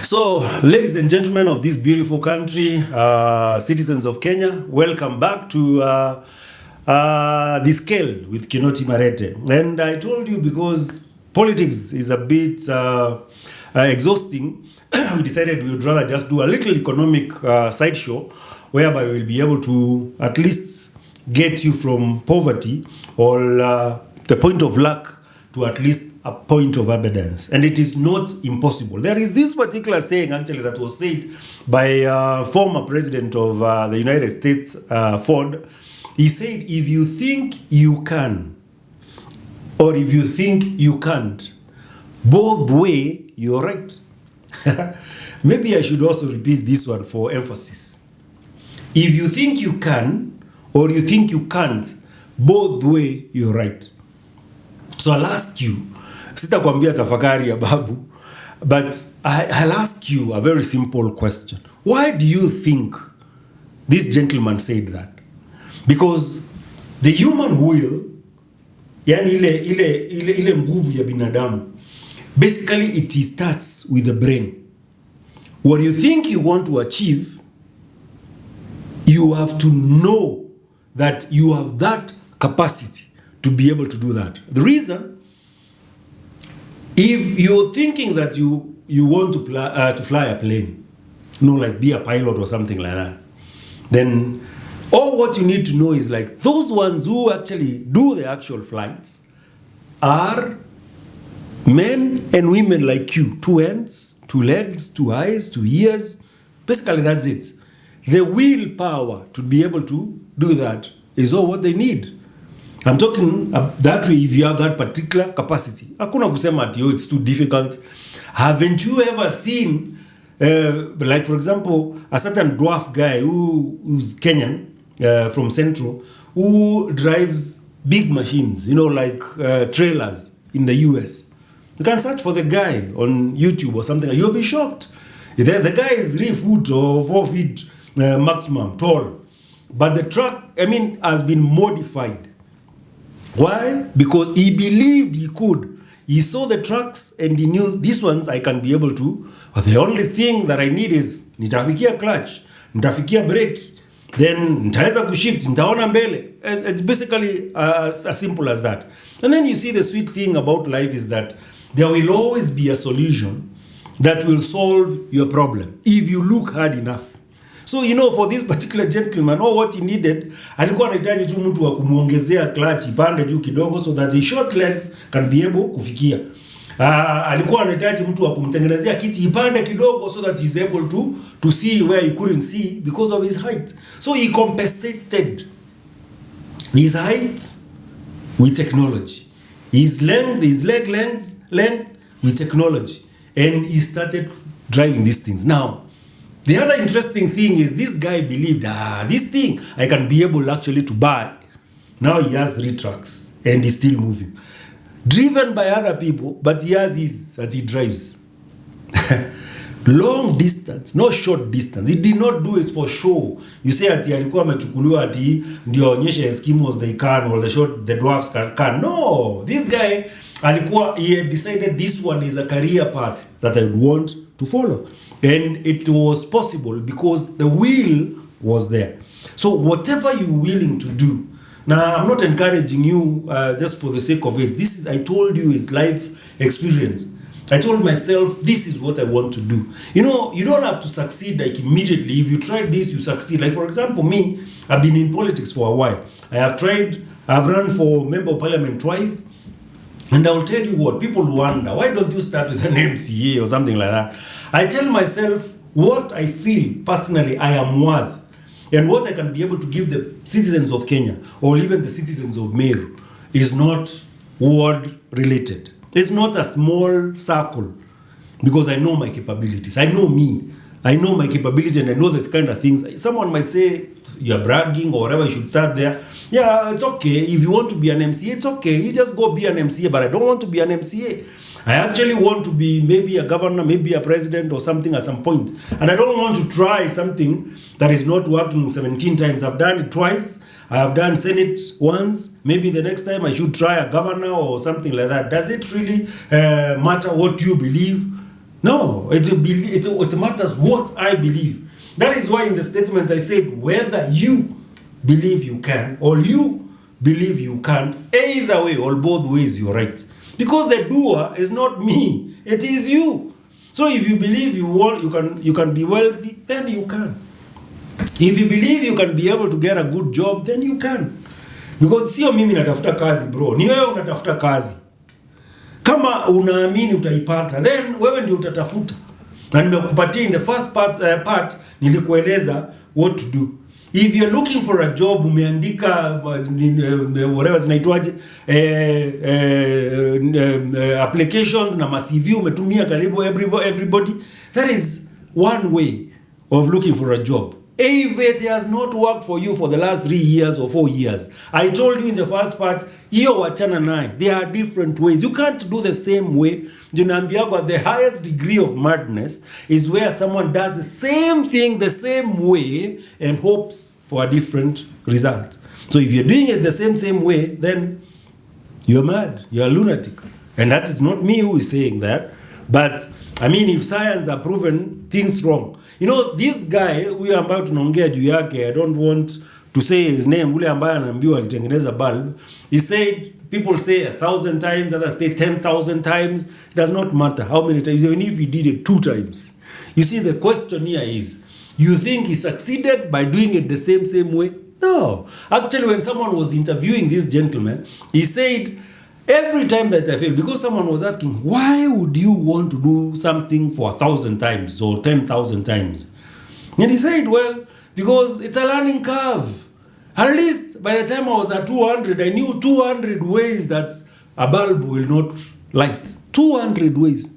So, ladies and gentlemen of this beautiful country, citizens of Kenya, welcome back to The Scale with Kinoti Marete. And I told you because politics is a bit exhausting, we decided we would rather just do a little economic sideshow whereby we'll be able to at least get you from poverty or the point of lack to at least a point of evidence. And it is not impossible. There is this particular saying actually that was said by former president of the United States, Ford. He said, if you think you can, or if you think you can't, both way, you're right. Maybe I should also repeat this one for emphasis. If you think you can, or you think you can't, both way, you're right. So I'll ask you, sitakwambia tafakari ya babu, but I'll ask you a very simple question. Why do you think this gentleman said that? Because the human will, yani ile nguvu ya binadamu, basically it starts with the brain. What you think you want to achieve, you have to know that you have that capacity to be able to do that. The reason, if you're thinking that you want to fly a plane, like be a pilot or something like that, then all what you need to know is like those ones who actually do the actual flights are men and women like you. 2 hands, 2 legs, 2 eyes, 2 ears. Basically, that's it. The willpower to be able to do that is all what they need. I'm talking that way if you have that particular capacity. Hakuna kusema ati it's too difficult. Haven't you ever seen, like for example, a certain dwarf guy who's Kenyan, from Central, who drives big machines, like trailers in the US. You can search for the guy on YouTube or something. You'll be shocked. The guy is 3 foot or 4 feet maximum tall. But the truck, has been modified. Why? Because he believed he could. He saw the trucks and he knew these ones I can be able to. But the only thing that I need is nitafikia clutch, nitafikia brake, then nitaweza kushift, nitaona mbele. It's basically as simple as that. And then you see the sweet thing about life is that there will always be a solution that will solve your problem if you look hard enough. So for this particular gentleman, what he needed, alikuwa anahitaji tu mtu wa kumuongezea clutch ipande juu kidogo so that the short legs can be able kufikia. Alikuwa anahitaji mtu wa kumtengenezea kiti ipande kidogo so that he's able to see where he couldn't see because of his height. So he compensated his height with technology. His length, his leg length with technology. And he started driving these things. Now, the other interesting thing is this guy believed, this thing I can be able actually to buy. Now he has 3 trucks and he's still moving. Driven by other people, but he has his that he drives. Long distance, not short distance. He did not do it for show. You say ati alikuwa amechukuliwa ati ndio onyeshe Eskimos they can or the dwarfs can. No, this guy he had decided this one is a career path that I would want to follow. And it was possible because the will was there. So whatever you're willing to do. Now, I'm not encouraging you just for the sake of it. I told you, is life experience. I told myself, this is what I want to do. You don't have to succeed like immediately. If you try this, you succeed. Like for example, me, I've been in politics for a while. I've run for member of parliament twice. And I'll tell you what, people wonder, why don't you start with an MCA or something like that? I tell myself what I feel personally I am worth and what I can be able to give the citizens of Kenya or even the citizens of Meru is not word related. It's not a small circle because I know my capabilities. I know me. I know my capability and I know the kind of things. Someone might say, you're bragging or whatever, you should start there. Yeah, it's okay. If you want to be an MCA, it's okay. You just go be an MCA, but I don't want to be an MCA. I actually want to be maybe a governor, maybe a president or something at some point. And I don't want to try something that is not working 17 times. I've done it twice. I have done Senate once. Maybe the next time I should try a governor or something like that. Does it really matter what you believe? No, it matters what I believe. That is why in the statement I said, whether you believe you can or you believe you can't, either way or both ways you're right. Because the doer is not me, it is you. So if you believe you can be wealthy, then you can. If you believe you can be able to get a good job, then you can. Because sio mimi natafuta kazi bro, ni wewe unatafuta kazi. Kama unaamini utaipata, then wewe ndio utatafuta. Na nimekupatia in the first part nilikueleza what to do. If you're looking for a job, umeandika whatever zinaitwaje, applications na CV umetumia karibu everybody, that is one way of looking for a job. If it has not worked for you for the last 3 years or 4 years, I told you in the first part, hiyo wachana naye. There are different ways. You can't do the same way. The highest degree of madness is where someone does the same thing the same way and hopes for a different result. So if you're doing it the same way, then you're mad. You're a lunatic. And that is not me who is saying that. But I mean, if science have proven things wrong. You know, this guy, huyu ambayo tunaongea juu yake, I don't want to say his name, ule ambaye anaambiwa alitengeneza bulb, he said, people say 1,000 times, others say 10,000 times, it does not matter how many times, even if he did it 2 times. You see, the question here is, you think he succeeded by doing it the same way? No. Actually, when someone was interviewing this gentleman, he said, every time that I fail, because someone was asking, why would you want to do something for 1,000 times or 10,000 times? And he said, well, because it's a learning curve. At least by the time I was at 200, I knew 200 ways that a bulb will not light. 200 ways,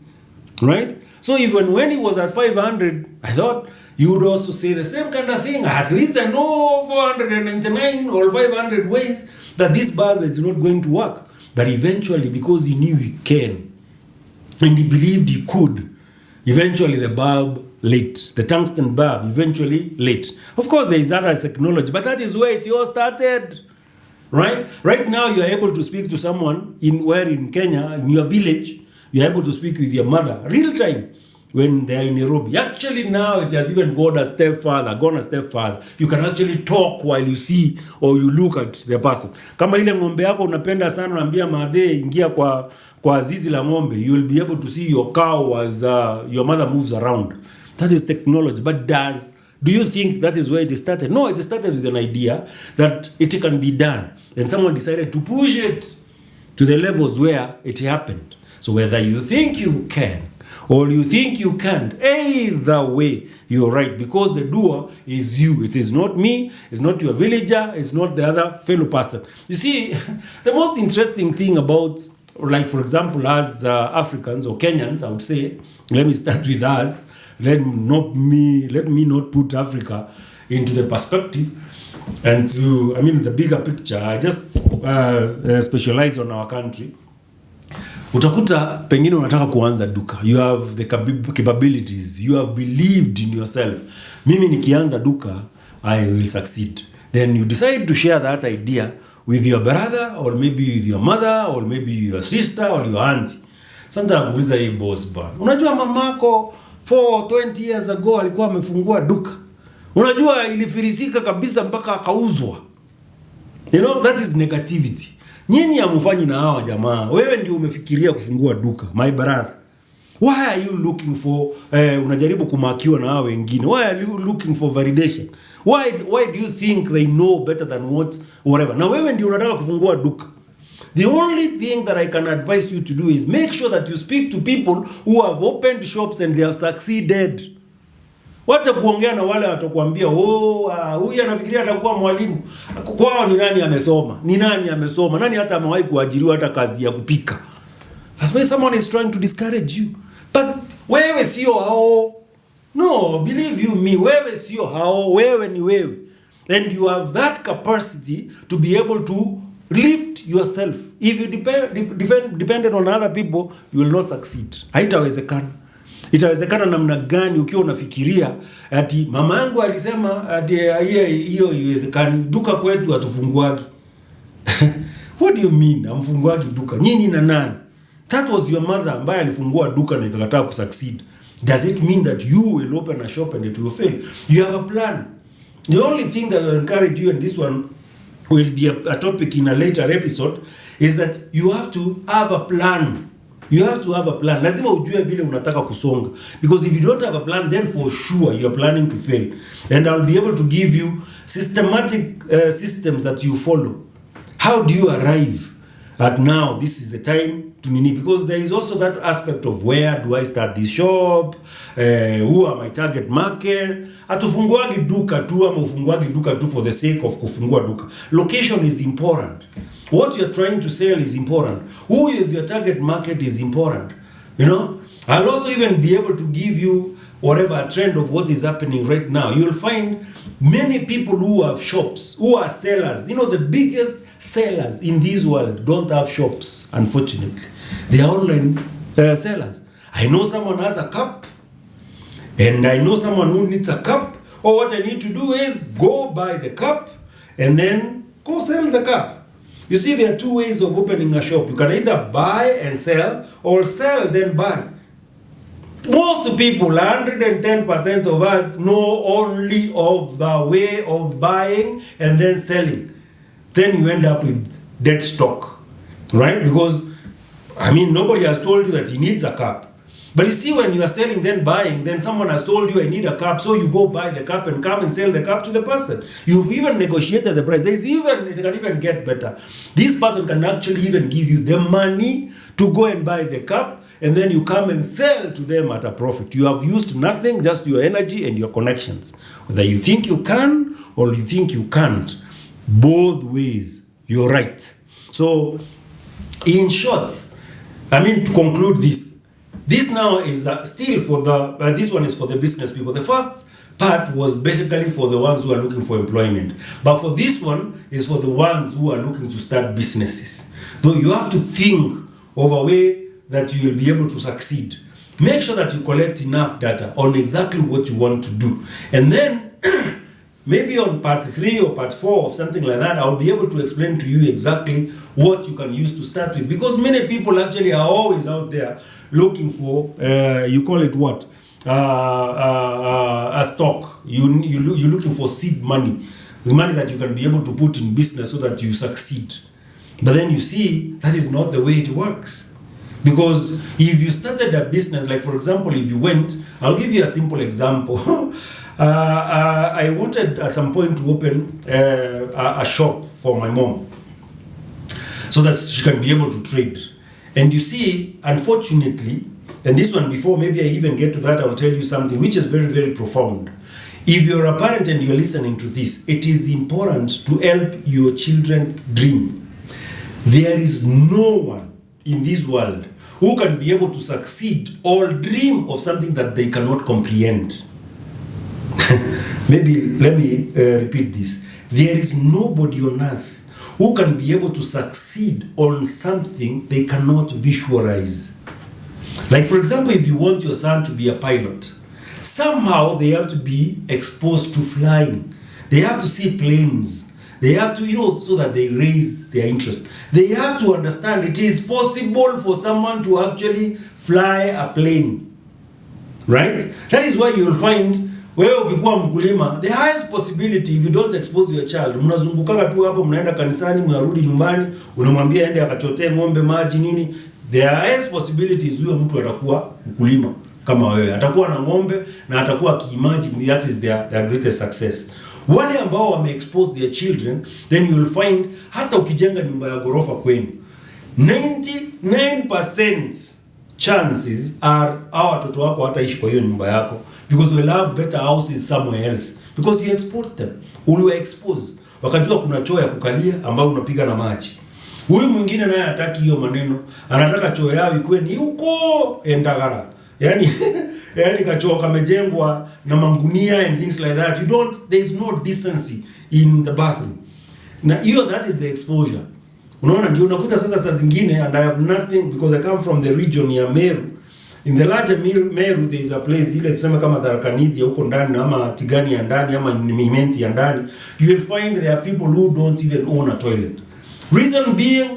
right? So even when he was at 500, I thought you would also say the same kind of thing. At least I know 499 or 500 ways that this bulb is not going to work. But eventually, because he knew he can, and he believed he could, eventually the bulb lit. The tungsten bulb eventually lit. Of course, there is other technology, but that is where it all started. Right? Right now, you are able to speak to someone in Kenya, in your village, you are able to speak with your mother, real time, when they are in Nairobi. Actually, now it has even gone a step further. You can actually talk while you see or you look at the person. Kama ile ng'ombe yako unapenda sana, unaambia madhe ingia kwa zizi la ng'ombe, you will be able to see your cow as your mother moves around. That is technology. But do you think that is where it started? No, it started with an idea that it can be done. And someone decided to push it to the levels where it happened. So whether you think you can or you think you can't, either way, you're right. Because the doer is you. It is not me. It's not your villager. It's not the other fellow person. You see, the most interesting thing about, like for example, as Africans or Kenyans, I would say, let me start with us. Let me not put Africa into the perspective and the bigger picture. I just specialize on our country. Utakuta pengine unataka kuanza duka. You have the capabilities. You have believed in yourself. Mimi nikianza duka, I will succeed. Then you decide to share that idea with your brother or maybe with your mother or maybe your sister or your auntie. Sometimes nakuuliza hii boss bana. Unajua mamako 20 years ago alikuwa amefungua duka. Unajua ilifirisika kabisa mpaka akauzwa. You know, that is negativity. Nyinyi hamfanyi na hawa jamaa. Wewe ndio umefikiria kufungua duka, my brother. Why are you looking for unajaribu kumakiwa na hawa wengine? Why are you looking for validation? Why do you think they know better than whatever? Na wewe ndio unataka kufungua duka. The only thing that I can advise you to do is make sure that you speak to people who have opened shops and they have succeeded. Wacha kuongea na wale watakwambia huyu anafikiria atakuwa mwalimu. Kwao ni nani amesoma? Nani hata amewahi kuajiriwa hata kazi ya kupika? That's why someone is trying to discourage you. But wewe sio hao. No, believe you me, wewe sio hao, wewe ni wewe. And you have that capacity to be able to lift yourself. If you depended on other people, you will not succeed. Haitawezekana. Itawezekana namna gani ukiwa unafikiria ati mama yangu alisema ati hiyo iwezekani, duka kwetu atufunguagi. What do you mean amfunguagi duka? Nyinyi na nani? That was your mother ambaye alifungua duka na ikakataa kusucceed. Does it mean that you will open a shop and it will fail? You have a plan. The only thing that I will encourage you, and this one will be a topic in a later episode, is that you have to have a plan. You have to have a plan. Lazima ujue vile unataka kusonga. Because if you don't have a plan, then for sure you're planning to fail. And I'll be able to give you systematic systems that you follow. How do you arrive at now? This is the time to nini. Because there is also that aspect of where do I start this shop? Who are my target market? Atufunguagi duka tu ama ufunguagi duka tu for the sake of kufungua duka. Location is important. What you're trying to sell is important. Who is your target market is important. You know, I'll also even be able to give you whatever a trend of what is happening right now. You'll find many people who have shops, who are sellers. You know, the biggest sellers in this world don't have shops, unfortunately. They are online sellers. I know someone has a cup, and I know someone who needs a cup. Or what I need to do is go buy the cup and then go sell the cup. You see, there are two ways of opening a shop. You can either buy and sell, or sell then buy. Most people, 110% of us, know only of the way of buying and then selling. Then you end up with dead stock, right? Because, I mean, nobody has told you that he needs a cup. But you see, when you are selling, then buying, then someone has told you I need a cup, so you go buy the cup and come and sell the cup to the person. You've even negotiated the price. It can even get better. This person can actually even give you the money to go and buy the cup, and then you come and sell to them at a profit. You have used nothing, just your energy and your connections. Whether you think you can or you think you can't, both ways, you're right. So, in short, I mean, to conclude this now is still for the, this one is for the business people. The first part was basically for the ones who are looking for employment. But for this one is for the ones who are looking to start businesses. Though you have to think of a way that you will be able to succeed. Make sure that you collect enough data on exactly what you want to do. And then, maybe on part 3 or part 4 or something like that, I'll be able to explain to you exactly what you can use to start with. Because many people actually are always out there looking for, you call it what? A stock. You're looking for seed money. The money that you can be able to put in business so that you succeed. But then you see, that is not the way it works. Because if you started a business, like for example, if you went, I'll give you a simple example. I wanted at some point to open a shop for my mom so that she can be able to trade. And you see, unfortunately, and this one before maybe I even get to that, I'll tell you something which is very, very profound. If you're a parent and you're listening to this, it is important to help your children dream. There is no one in this world who can be able to succeed or dream of something that they cannot comprehend. Maybe let me repeat this. There is nobody on earth who can be able to succeed on something they cannot visualize. Like for example, if you want your son to be a pilot, somehow they have to be exposed to flying. They have to see planes. They have to, so that they raise their interest. They have to understand it is possible for someone to actually fly a plane. Right? That is why you will find, wewe ukikuwa mkulima, the highest possibility if you don't expose your child, mnazungukaga tu hapo, mnaenda kanisani, mnarudi nyumbani, unamwambia ende akachotee ng'ombe maji nini, the highest possibility is huyo mtu atakuwa mkulima kama wewe. Atakuwa na ng'ombe na atakuwa akiimagine that is their greatest success. Wale ambao wame-expose their children, then you will find hata ukijenga nyumba ya ghorofa kwenu, 99% chances are hawa watoto wako hataishi kwa hiyo nyumba yako, because they will have better houses somewhere else, because you export them. Uliwa expose, wakajua kuna choo ya kukalia ambao unapiga na maji. Huyu mwingine naye hataki hiyo maneno, anataka choo yao ikuwe ni huko Endagara. Yani kachoo kamejengwa na mangunia and things like that. There is no decency in the bathroom. Na hiyo, that is the exposure. Unaona, ndio unakuta sasa saa zingine, and I have nothing, because I come from the region ya Meru. In the larger Meru there is a place ile tuseme kama Tharaka-Nithi huko ndani ama Tigani ya ndani ama Mimenti ya ndani. You will find there are people who don't even own a toilet. Reason being,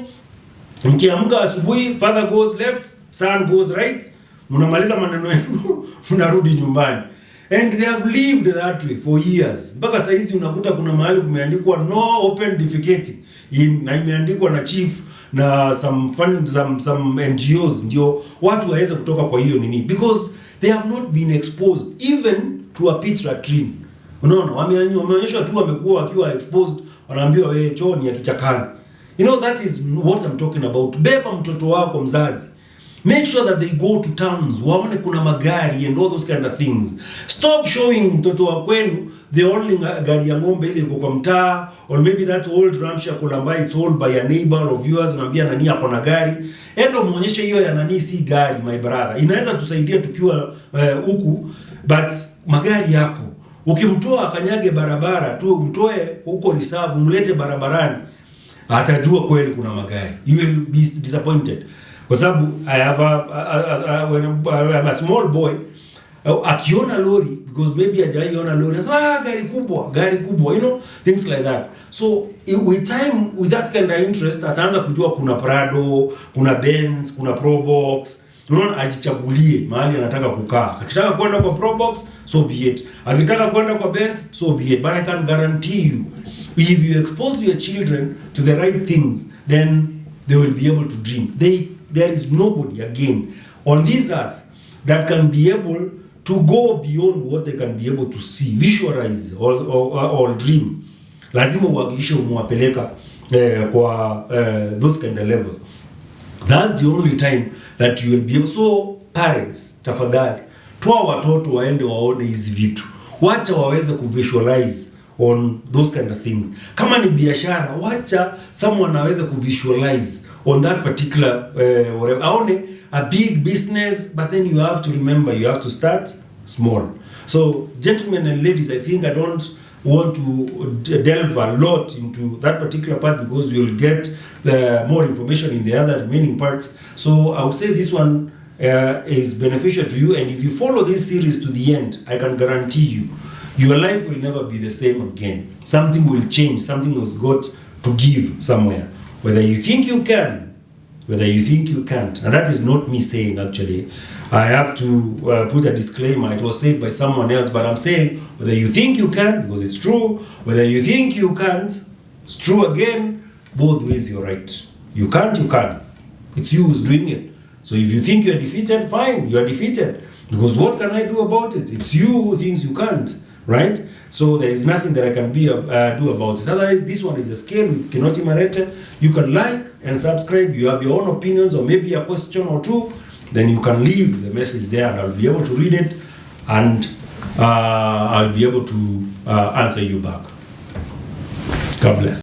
mkiamka asubuhi, father goes left, son goes right. mnamaliza maneno yenu, mnarudi nyumbani. And they have lived that way for years. Mpaka saa hizi unakuta kuna mahali kumeandikwa no open defecating na imeandikwa na chief na some NGOs ndio watu waweze kutoka kwa hiyo nini, because they have not been exposed even to a pit latrine. Unaona, wameonyeshwa tu wamekuwa wakiwa exposed, wanaambiwa wewe choo ni ya kichakani. You know, that is what I'm talking about. Beba mtoto wako mzazi. Make sure that they go to towns, waone kuna magari and all those kind of things. Stop showing mtoto wa kwenu the only gari ya ng'ombe ile iko kwa mtaa, or maybe that old Ramsha Kolamba it's owned by a neighbor of yours, unaambia nani hapo na gari. Endo muonyeshe hiyo ya nani si gari, my brother. Inaweza tusaidia tukiwa huku, but magari yako. Ukimtoa akanyage barabara tu, mtoe huko reserve, mlete barabarani, atajua kweli kuna magari. You will be disappointed. Kwa sababu I have when I'm a small boy, akiona lori, because maybe hajaiona lori, anasema gari kubwa, you know, things like that. So with time, with that kind of interest, ataanza kujua kuna Prado, kuna Benz, kuna Probox. Unaona, ajichagulie mahali anataka kukaa. Akitaka kwenda kwa Probox, so be it. Akitaka kwenda kwa Benz, so be it. But I can guarantee you, if you expose your children to the right things, then they will be able to dream. There is nobody, again, on this earth that can be able to go beyond what they can be able to see, visualize, or dream. Lazima uhakikishe umewapeleka kwa those kind of levels. That's the only time that you will be able. So parents, tafadhali, toa watoto waende waone hizi vitu. Wacha waweze kuvisualize on those kind of things. Kama ni biashara, wacha someone aweze kuvisualize on that particular whatever. Aone a big business, but then you have to remember, you have to start small. So gentlemen and ladies, I think I don't want to delve a lot into that particular part, because you'll get more information in the other remaining parts. So I would say this one is beneficial to you, and if you follow this series to the end, I can guarantee you, your life will never be the same again. Something will change, something has got to give somewhere. Whether you think you can, whether you think you can't. And that is not me saying, actually. I have to put a disclaimer. It was said by someone else, but I'm saying whether you think you can, because it's true, whether you think you can't, it's true again. Both ways you're right. You can't, you can. It's you who's doing it. So if you think you're defeated, fine, you're defeated. Because what can I do about it? It's you who thinks you can't, right? So there is nothing that I can do about it. Otherwise, this one is a scale with Kinoti Marete. You can like and subscribe. You have your own opinions or maybe a question or two. Then you can leave the message there and I'll be able to read it, and I'll be able to answer you back. God bless.